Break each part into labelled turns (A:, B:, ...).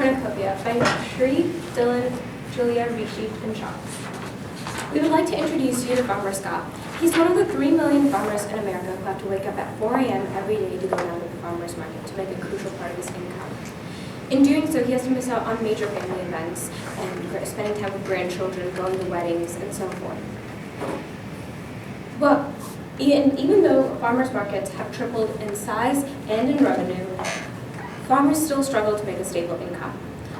A: Cornucopia by Shree, Dylan, Julia, Rishi, and Sean. We would like to introduce you to Farmer Scott. He's one of the 3 million farmers in America who have to wake up at 4 a.m. every day to go down to the farmer's market to make a crucial part of his income. In doing so, he has to miss out on major family events and spending time with grandchildren, going to weddings, and so forth. But even though farmers markets have tripled in size and in revenue, farmers still struggle to make a stable income.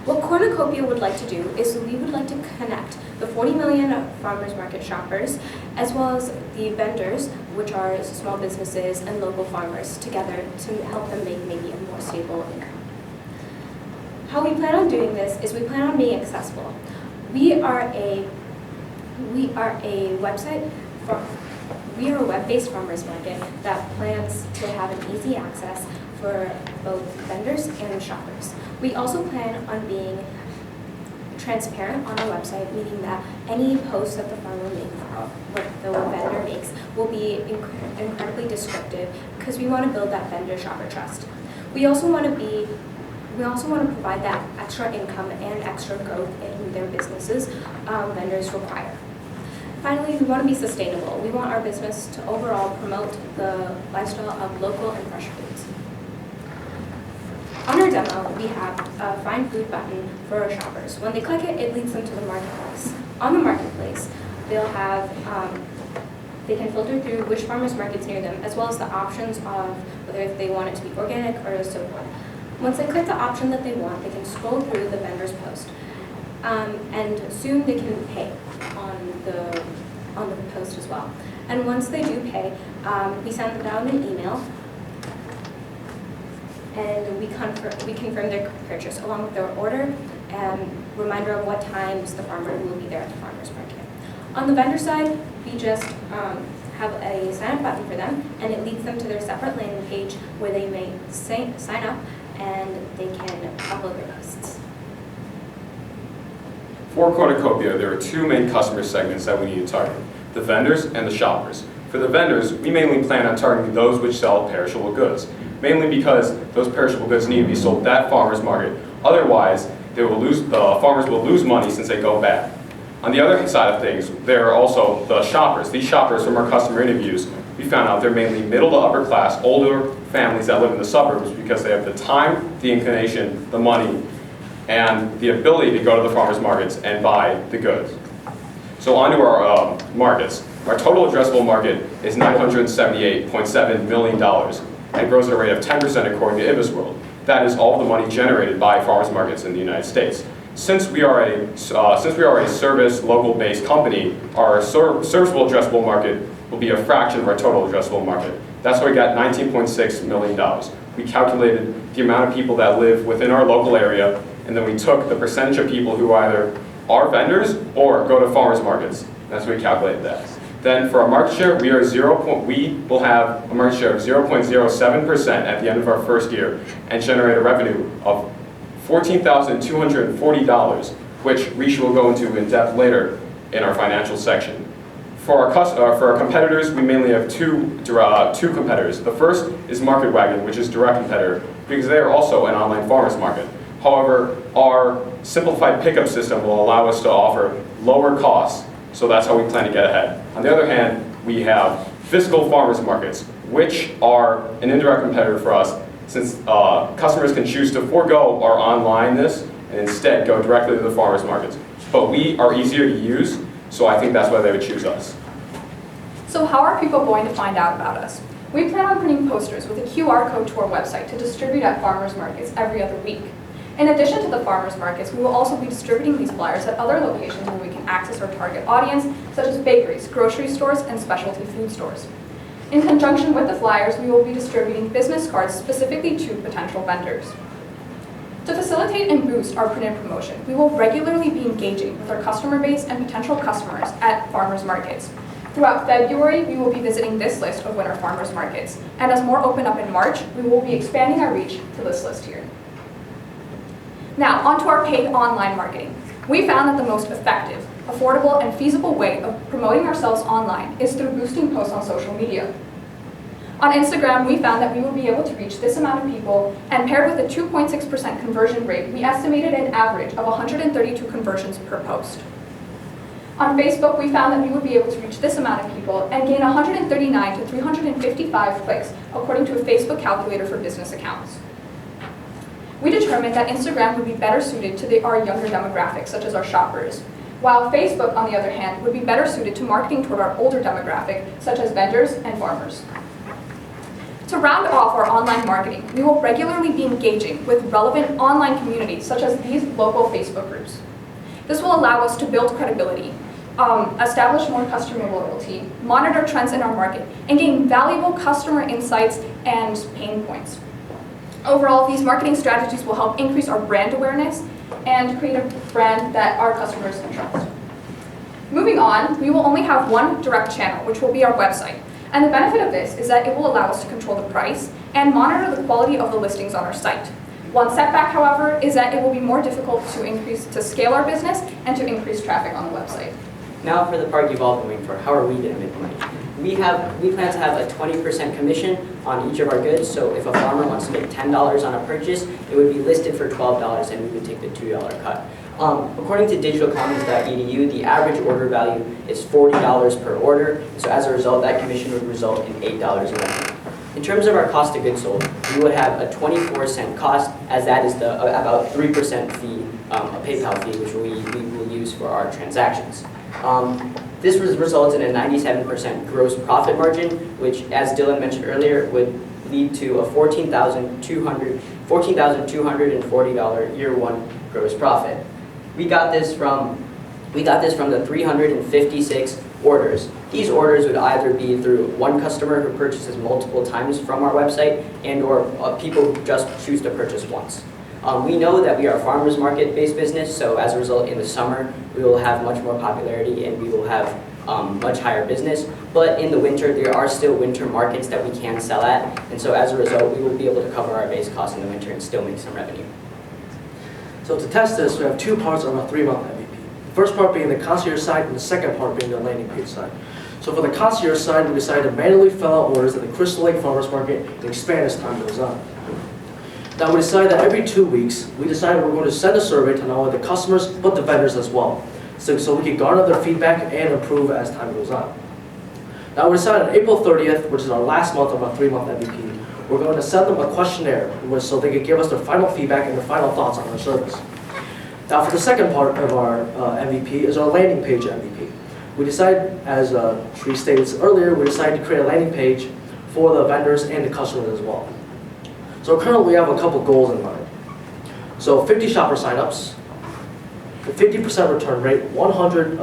A: What Cornucopia would like to do is we would like to connect the 40 million farmers market shoppers as well as the vendors, which are small businesses and local farmers, together to help them make maybe a more stable income. How we plan on doing this is we plan on being accessible. We are a web-based farmers market that plans to have an easy access for both vendors and shoppers. We also plan on being transparent on our website, meaning that any post that the farmer makes, what the vendor makes, will be incredibly descriptive because we want to build that vendor-shopper trust. We also want to provide that extra income and extra growth in their businesses vendors require. Finally, we want to be sustainable. We want our business to overall promote the lifestyle of local and fresh foods. On our demo, we have a Find Food button for our shoppers. When they click it, it leads them to the marketplace. On the marketplace, they'll have, they can filter through which farmers markets near them, as well as the options of whether they want it to be organic or so forth. Once they click the option that they want, they can scroll through the vendor's post, and soon they can pay on the post as well. And once they do pay, we send them down an email, and we confirm their purchase along with their order and reminder of what times the farmer will be there at the farmer's market. On the vendor side, we just have a sign up button for them, and it leads them to their separate landing page where they may sign up and they can upload their posts.
B: For Cornucopia, there are 2 main customer segments that we need to target: the vendors and the shoppers. For the vendors, we mainly plan on targeting those which sell perishable goods, mainly because those perishable goods need to be sold at that farmer's market. Otherwise, the farmers will lose money since they go bad. On the other side of things, there are also the shoppers. These shoppers, from our customer interviews, we found out they're mainly middle to upper class, older families that live in the suburbs because they have the time, the inclination, the money, and the ability to go to the farmers markets and buy the goods. So on to our markets. Our total addressable market is $978.7 million and grows at a rate of 10% according to IBISWorld. That is all the money generated by farmers markets in the United States. Since we are a service, local-based company, our serviceable addressable market will be a fraction of our total addressable market. That's why we got $19.6 million. We calculated the amount of people that live within our local area, and then we took the percentage of people who either are vendors or go to farmers markets. That's what we calculated that. Then for our market share, we will have a market share of 0.07% at the end of our first year and generate a revenue of $14,240, which Rishi will go into in depth later in our financial section. For our competitors, we mainly have two competitors. The first is Market Wagon, which is a direct competitor, because they are also an online farmers market. However, our simplified pickup system will allow us to offer lower costs, so that's how we plan to get ahead. On the other hand, we have physical farmers markets, which are an indirect competitor for us, since customers can choose to forego our online-ness and instead go directly to the farmers markets. But we are easier to use, so I think that's why they would choose us.
C: So how are people going to find out about us? We plan on printing posters with a QR code to our website to distribute at farmers markets every other week. In addition to the farmers markets, we will also be distributing these flyers at other locations where we can access our target audience, such as bakeries, grocery stores, and specialty food stores. In conjunction with the flyers, we will be distributing business cards specifically to potential vendors. To facilitate and boost our print and promotion, we will regularly be engaging with our customer base and potential customers at farmers markets. Throughout February, we will be visiting this list of winter farmers markets, and as more open up in March, we will be expanding our reach to this list here. Now, onto our paid online marketing. We found that the most effective, affordable, and feasible way of promoting ourselves online is through boosting posts on social media. On Instagram, we found that we would be able to reach this amount of people, and paired with a 2.6% conversion rate, we estimated an average of 132 conversions per post. On Facebook, we found that we would be able to reach this amount of people and gain 139 to 355 clicks, according to a Facebook calculator for business accounts. We determined that Instagram would be better suited to our younger demographics, such as our shoppers, while Facebook, on the other hand, would be better suited to marketing toward our older demographic, such as vendors and farmers. To round off our online marketing, we will regularly be engaging with relevant online communities, such as these local Facebook groups. This will allow us to build credibility, establish more customer loyalty, monitor trends in our market, and gain valuable customer insights and pain points. Overall, these marketing strategies will help increase our brand awareness and create a brand that our customers can trust. Moving on, we will only have one direct channel, which will be our website. And the benefit of this is that it will allow us to control the price and monitor the quality of the listings on our site. One setback, however, is that it will be more difficult to scale our business and to increase traffic on the website.
D: Now for the part you've all been waiting for, how are we going to make money? We plan to have a 20% commission on each of our goods, so if a farmer wants to make $10 on a purchase, it would be listed for $12 and we would take the $2 cut. According to digitalcommons.edu, the average order value is $40 per order, so as a result, that commission would result in $8 in revenue. In terms of our cost of goods sold, we would have a 24-cent cost, as that is the about 3% fee, a PayPal fee, which we will use for our transactions. This results in a 97% gross profit margin, which, as Dylan mentioned earlier, would lead to a $14,240 year one gross profit. We got this from the 356 orders. These orders would either be through one customer who purchases multiple times from our website and/or people who just choose to purchase once. We know that we are a farmers market-based business, so as a result, in the summer, we will have much more popularity and we will have much higher business. But in the winter, there are still winter markets that we can sell at, and so as a result, we will be able to cover our base costs in the winter and still make some revenue.
E: So to test this, we have two parts of our 3-month MVP. The first part being the concierge side, and the second part being the landing page side. So for the concierge side, we decided to manually fill out orders at the Crystal Lake Farmers Market and expand as time goes on. Now we decided that every 2 weeks, we decided we're going to send a survey to not only the customers, but the vendors as well. So we can garner their feedback and improve as time goes on. Now we decided on April 30th, which is our last month of our 3-month MVP, we're going to send them a questionnaire so they can give us their final feedback and their final thoughts on our service. Now for the second part of our MVP is our landing page MVP. We decided, as Tree stated earlier, we decided to create a landing page for the vendors and the customers as well. So currently we have a couple goals in mind. So 50 shopper signups, a 50% return rate, 100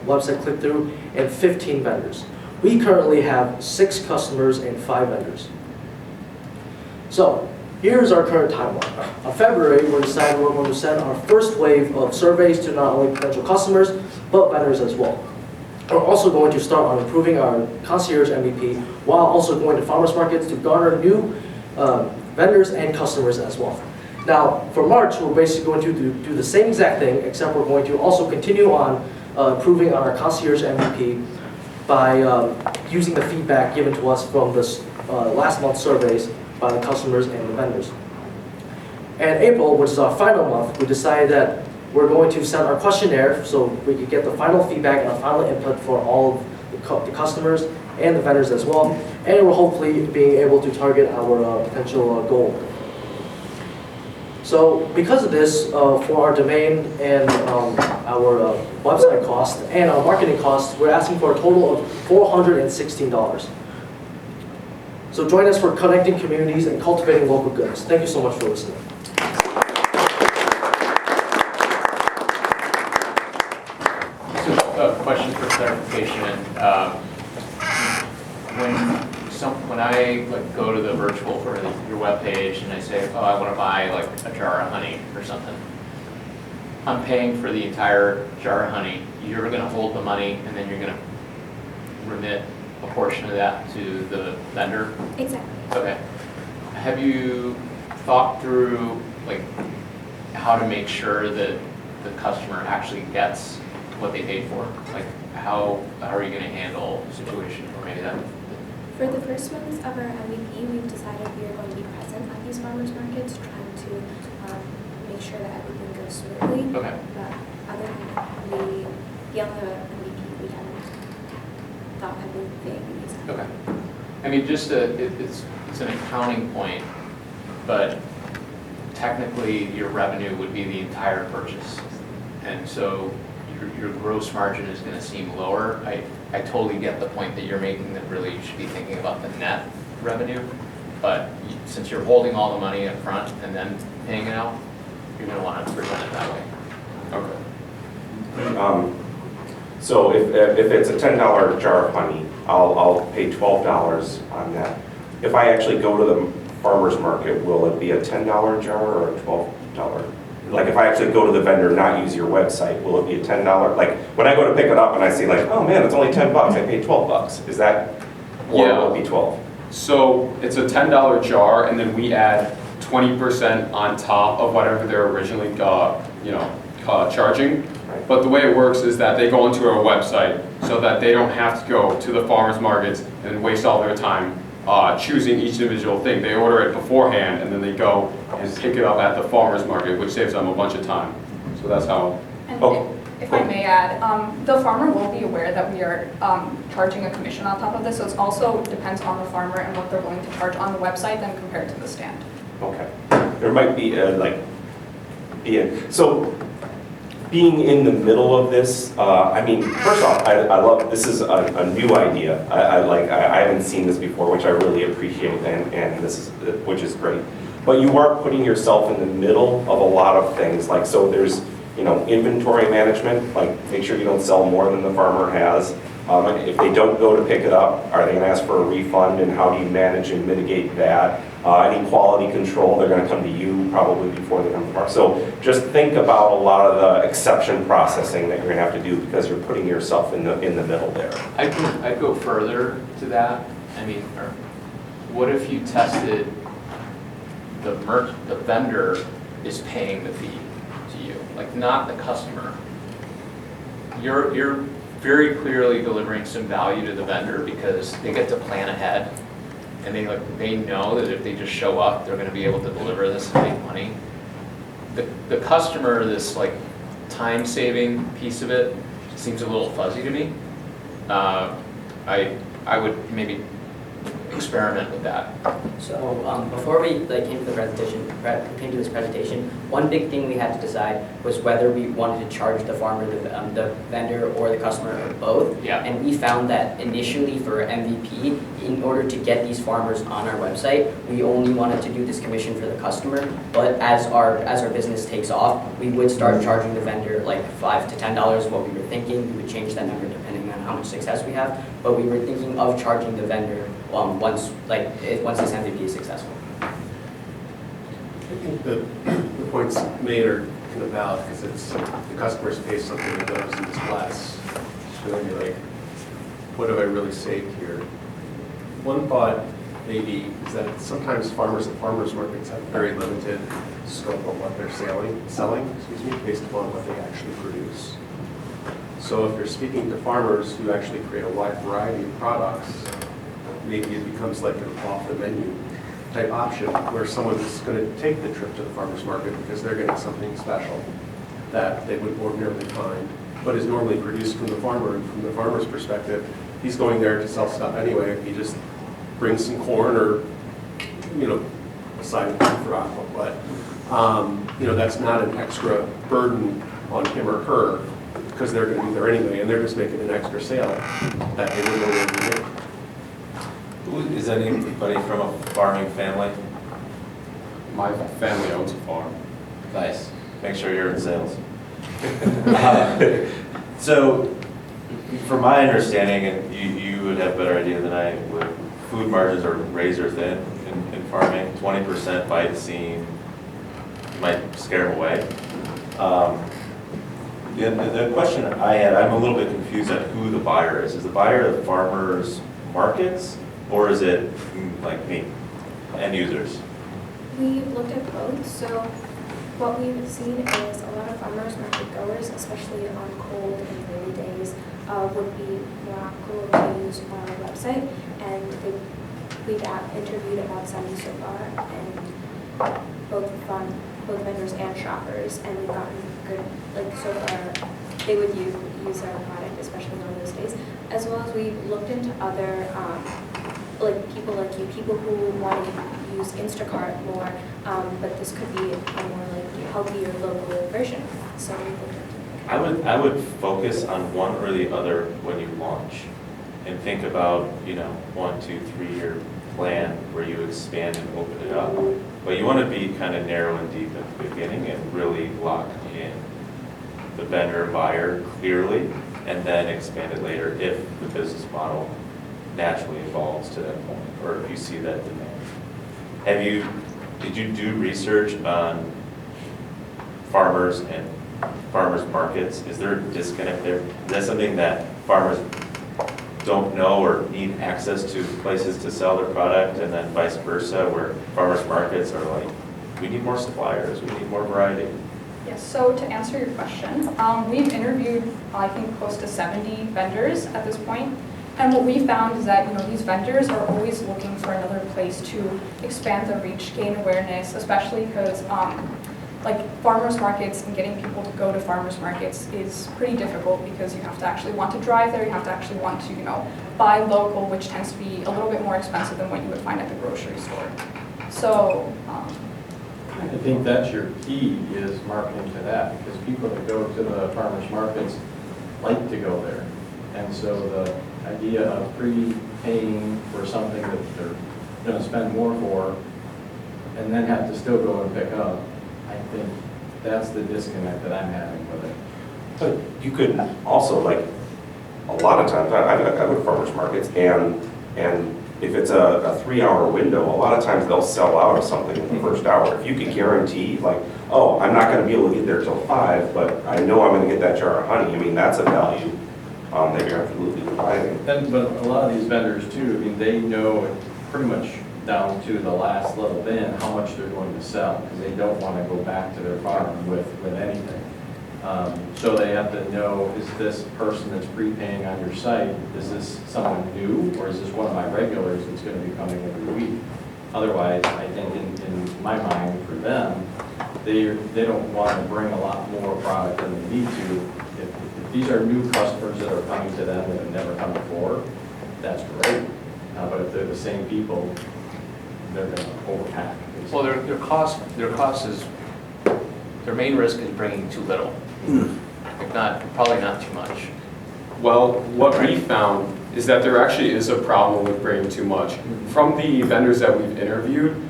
E: website click-through, and 15 vendors. We currently have 6 customers and 5 vendors. So here's our current timeline. In February, we're deciding we're going to send our first wave of surveys to not only potential customers, but vendors as well. We're also going to start on improving our concierge MVP while also going to farmers markets to garner new vendors and customers as well. Now, for March, we're basically going to do the same exact thing, except we're going to also continue on improving on our concierge MVP by using the feedback given to us from this last month's surveys by the customers and the vendors. And April, which is our final month, we decided that we're going to send our questionnaire so we can get the final feedback and our final input for all of the customers and the vendors as well, and we're hopefully being able to target our potential goal. So because of this, for our domain and our website cost and our marketing costs, we're asking for a total of $416. So join us for connecting communities and cultivating local goods. Thank you so much for listening.
F: So a question for clarification. When I go to the virtual for your webpage and I say, oh, I want to buy like a jar of honey or something, I'm paying for the entire jar of honey. You're going to hold the money and then you're going to remit a portion of that to the vendor?
A: Exactly.
F: Okay. Have you thought through how to make sure that the customer actually gets what they paid for? Like how are you going to handle a situation where maybe that
A: For the first months of our MVP, we've decided we are going to be present at these farmers markets, trying to make sure that everything goes smoothly.
F: Okay.
A: But other than that, beyond the MVP, we haven't thought everything exactly.
F: Okay. I mean, just it's an accounting point, but technically your revenue would be the entire purchase. And so your gross margin is going to seem lower. I totally get the point that you're making, that really you should be thinking about the net revenue. But since you're holding all the money up front and then paying it out, you're going to want to present it that way.
B: Okay.
G: So if it's a $10 jar of honey, I'll pay $12 on that. If I actually go to the farmer's market, will it be a $10 jar or a $12? Like if I actually go to the vendor, not use your website, will it be a $10? Like when I go to pick it up and I see like, oh man, it's only $10, I paid $12. Is that, or
B: Yeah.
G: will it be 12?
B: So it's a $10 jar, and then we add 20% on top of whatever they're originally, charging.
G: Right.
B: But the way it works is that they go onto our website so that they don't have to go to the farmers markets and waste all their time choosing each individual thing. They order it beforehand, and then they go and pick it up at the farmers market, which saves them a bunch of time. So that's how.
C: And
G: Oh.
C: if I may add, the farmer will be aware that we are charging a commission on top of this, so it also depends on the farmer and what they're willing to charge on the website then compared to the stand.
G: Okay. There might be so being in the middle of this, I mean, first off, I love, this is a new idea. I haven't seen this before, which I really appreciate, and which is great. But you are putting yourself in the middle of a lot of things, like, so there's, inventory management, like make sure you don't sell more than the farmer has. If they don't go to pick it up, are they gonna ask for a refund, and how do you manage and mitigate that? Any quality control, they're gonna come to you probably before they come to the farm. So just think about a lot of the exception processing that you're gonna have to do, because you're putting yourself in the middle there.
F: I'd go further to that. I mean, what if you tested the vendor is paying the fee to you, like not the customer. You're very clearly delivering some value to the vendor because they get to plan ahead, and they know that if they just show up, they're going to be able to deliver this and make money. The customer, this like time-saving piece of it seems a little fuzzy to me. I would maybe experiment with that.
D: So before we came to this presentation, one big thing we had to decide was whether we wanted to charge the farmer, the vendor, or the customer, or both.
F: Yeah.
D: And we found that initially for MVP, in order to get these farmers on our website, we only wanted to do this commission for the customer. But as our business takes off, we would start charging the vendor like $5 to $10. What we were thinking, we would change that number depending on how much success we have. But we were thinking of charging the vendor once this MVP is successful.
H: I think the points made are kind of valid, because it's the customers pay something that goes and it's less. So then you're like, what have I really saved here? One thought maybe is that sometimes farmers at farmers markets have very limited scope of what they're selling, based upon what they actually produce. So if you're speaking to farmers who actually create a wide variety of products, maybe it becomes like an off-the-menu type option where someone's going to take the trip to the farmer's market because they're getting something special that they would ordinarily find, but is normally produced from the farmer. And from the farmer's perspective, he's going there to sell stuff anyway. If he just brings some corn or, a side of beef or aqua, but, that's not an extra burden on him or her, because they're going to be there anyway, and they're just making an extra sale that they wouldn't ordinarily make.
I: Is anybody from a farming family?
B: My family owns a farm.
I: Nice. Make sure you're in sales. So, from my understanding, and you would have a better idea than I would, food margins are razor thin in farming. 20% by the seam might scare them away. The question I had, I'm a little bit confused at who the buyer is. Is the buyer the farmers markets, or is it like me, end users?
A: We've looked at both, so What we've seen is a lot of farmers market goers, especially on cold and rainy days, would be more apt to use our website, and we've interviewed about 70 so far, and both vendors and shoppers, and we've gotten good, like so far, they would use our product, especially on those days, as well as we looked into other, like people like you, people who want to use Instacart more, but this could be a more like healthier local version. So we looked into
I: I would focus on one or the other when you launch, and think about, 1, 2, 3-year plan where you expand and open it up. But you want to be kind of narrow and deep at the beginning and really lock in the vendor buyer clearly, and then expand it later if the business model naturally evolves to that point, or if you see that demand. Did you do research on farmers and farmers markets? Is there a disconnect there? Is that something that farmers don't know or need access to places to sell their product, and then vice versa, where farmers markets are like, we need more suppliers, we need more variety?
C: Yes, so to answer your question, we've interviewed, I think, close to 70 vendors at this point. And what we found is that these vendors are always looking for another place to expand their reach, gain awareness, especially because like farmers markets and getting people to go to farmers markets is pretty difficult because you have to actually want to drive there, you have to actually want to buy local, which tends to be a little bit more expensive than what you would find at the grocery store. So
J: I think that's your key, is marketing to that, because people that go to the farmers markets like to go there. And so the idea of prepaying for something that they're going to spend more for and then have to still go and pick up, I think that's the disconnect that I'm having with it.
G: But you could also, like, a lot of times, I go to farmers markets, and if it's a 3-hour window, a lot of times they'll sell out of something in the first hour. If you could guarantee, like, oh, I'm not going to be able to get there till 5, but I know I'm going to get that jar of honey, I mean, that's a value that you're absolutely providing.
J: But a lot of these vendors too, they know pretty much down to the last little bin how much they're going to sell, because they don't want to go back to their farm with anything. So they have to know, is this person that's prepaying on your site, is this someone new, or is this one of my regulars that's going to be coming every week? Otherwise, I think in my mind, for them, they don't want to bring a lot more product than they need to. If these are new customers that are coming to them that have never come before, that's great. But if they're the same people, they're going to overpack.
F: Well, their cost is, their main risk is bringing too little. If not, probably not too much.
B: Well, what we found is that there actually is a problem with bringing too much. From the vendors that we've interviewed,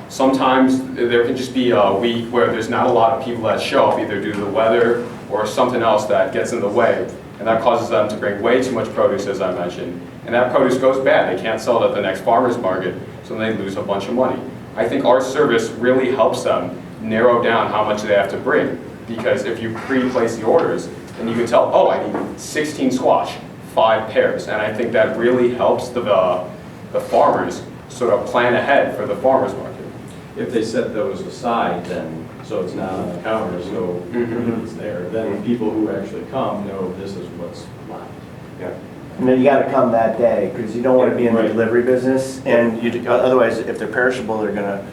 B: sometimes there can just be a week where there's not a lot of people that show up, either due to the weather or something else that gets in the way, and that causes them to bring way too much produce, as I mentioned, and that produce goes bad. They can't sell it at the next farmer's market, so they lose a bunch of money. I think our service really helps them narrow down how much they have to bring, because if you pre-place the orders, then you can tell, oh, I need 16 squash, 5 pears, and I think that really helps the farmers sort of plan ahead for the farmer's market.
J: If they set those aside, then, so it's not on the counter, so it's there, then people who actually come know this is what's left.
G: Yeah.
K: And then you gotta come that day, because you don't wanna be in the delivery business, and otherwise, if they're perishable, they're gonna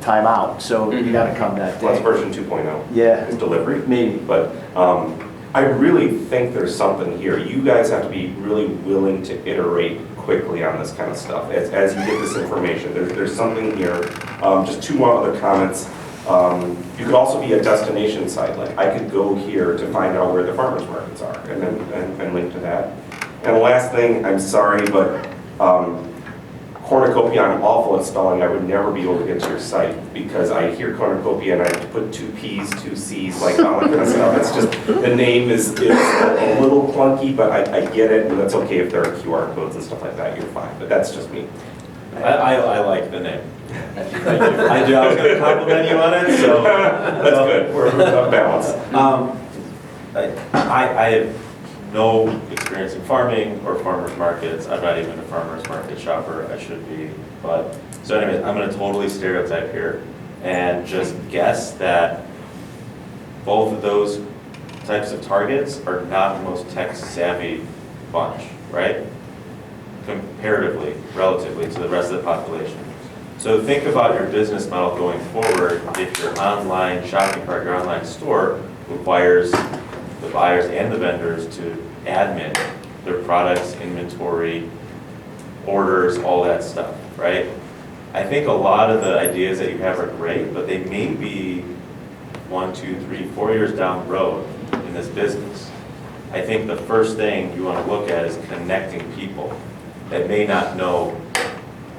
K: time out, so you gotta come that
G: That's
K: day.
G: version 2.0.
K: Yeah.
G: Is delivery.
K: Maybe.
G: But I really think there's something here. You guys have to be really willing to iterate quickly on this kind of stuff as you get this information. There's something here. Just 2 more other comments. You could also be a destination site. Like, I could go here to find out where the farmers markets are and then link to that. And the last thing, I'm sorry, but Cornucopia, I'm awful at spelling. I would never be able to get to your site because I hear Cornucopia and I have to put 2 P's, 2 C's, like all that kind of stuff. It's just, the name is a little clunky, but I get it, and that's okay if there are QR codes and stuff like that, you're fine, but that's just me.
I: I like the name. I do, I was going to compliment you on it, so.
G: That's good, we're balanced.
I: I have no experience in farming or farmers markets. I'm not even a farmers market shopper. I should be, but so anyways, I'm going to totally stereotype here. and just guess that both of those types of targets are not the most tech-savvy bunch, right? Comparatively, relatively to the rest of the population. So think about your business model going forward if your online shopping cart, your online store requires the buyers and the vendors to admin their products, inventory, orders, all that stuff, right? I think a lot of the ideas that you have are great, but they may be 1, 2, 3, 4 years down the road in this business. I think the first thing you want to look at is connecting people that may not know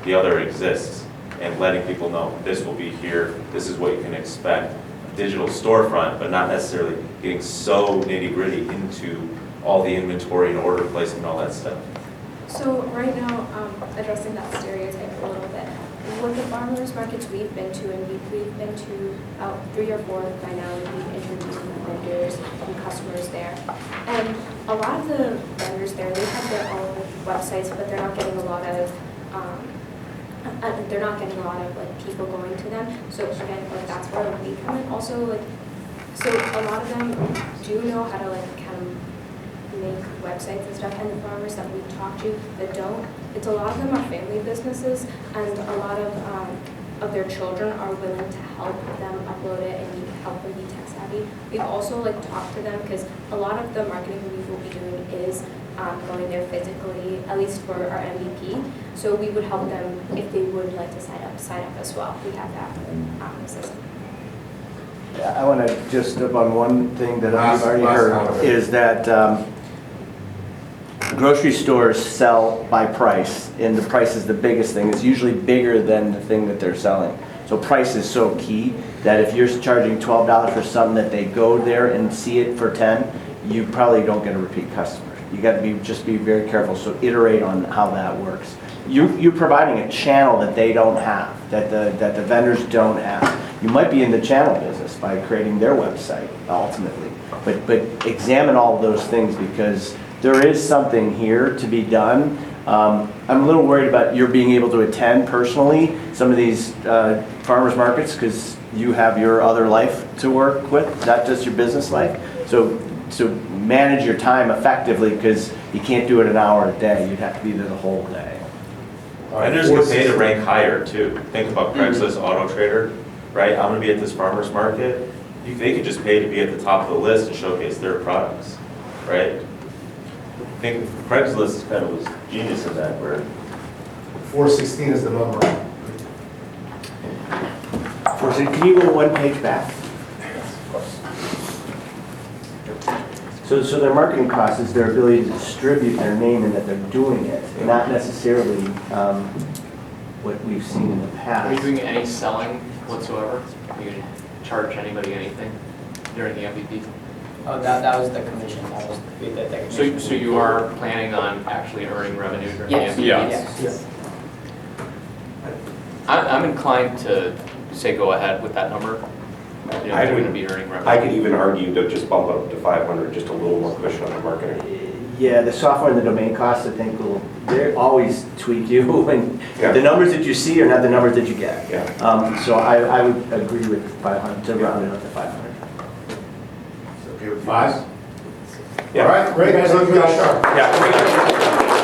I: the other exists and letting people know this will be here, this is what you can expect. Digital storefront, but not necessarily getting so nitty-gritty into all the inventory and order placement and all that stuff.
A: So right now, addressing that stereotype a little bit, with the farmers markets we've been to, and we've been to about 3 or 4 by now, we've introduced vendors and customers there. And a lot of the vendors there, they have their own websites, but they're not getting a lot of like people going to them. So again, like that's where we come in. Also, like, so a lot of them do know how to like kind of make websites and stuff, and the farmers that we talk to that don't, it's a lot of them are family businesses, and a lot of their children are willing to help them upload it and help them be tech savvy. We've also like talked to them because a lot of the marketing we will be doing is going there physically, at least for our MVP. So we would help them if they would like to sign up as well. We have that system.
K: Yeah, I want to just up on one thing that I've already heard, is that grocery stores sell by price, and the price is the biggest thing. It's usually bigger than the thing that they're selling. So price is so key that if you're charging $12 for something that they go there and see it for 10, you probably don't get a repeat customer. You got to just be very careful. So iterate on how that works. You're providing a channel that they don't have, that the vendors don't have. You might be in the channel business by creating their website ultimately, but examine all of those things because there is something here to be done. I'm a little worried about your being able to attend personally some of these farmers markets because you have your other life to work with, not just your business life. So manage your time effectively because you can't do it an hour a day. You'd have to be there the whole day.
I: Vendors get paid to rank higher too. Think about Craigslist Auto Trader, right? I'm gonna be at this farmer's market. They could just pay to be at the top of the list and showcase their products, right? I think Craigslist kind of was genius in that, where
L: 416 is the number.
K: Can you go one page back? So their marketing cost is their ability to distribute their name and that they're doing it, not necessarily what we've seen in the past.
F: Are you doing any selling whatsoever? Are you going to charge anybody anything during the MVP?
D: Oh, that was the commission. That was the commission.
F: So you are planning on actually earning revenue during
D: Yes.
F: the MVP?
D: Yes.
F: I'm inclined to say go ahead with that number. You know,
G: I
F: they're
G: would-
F: going to be earning revenue.
G: I could even argue to just bump it up to 500, just a little more cushion on the marketing.
K: Yeah, the software and the domain costs, I think, they always tweak you, and
G: Yeah.
K: the numbers that you see are not the numbers that you get.
G: Yeah.
K: So I would agree with 500, to round it up to 500.
L: Okay with 5?
G: Yeah.
L: All right, great, guys, look at that sharp.
G: Yeah.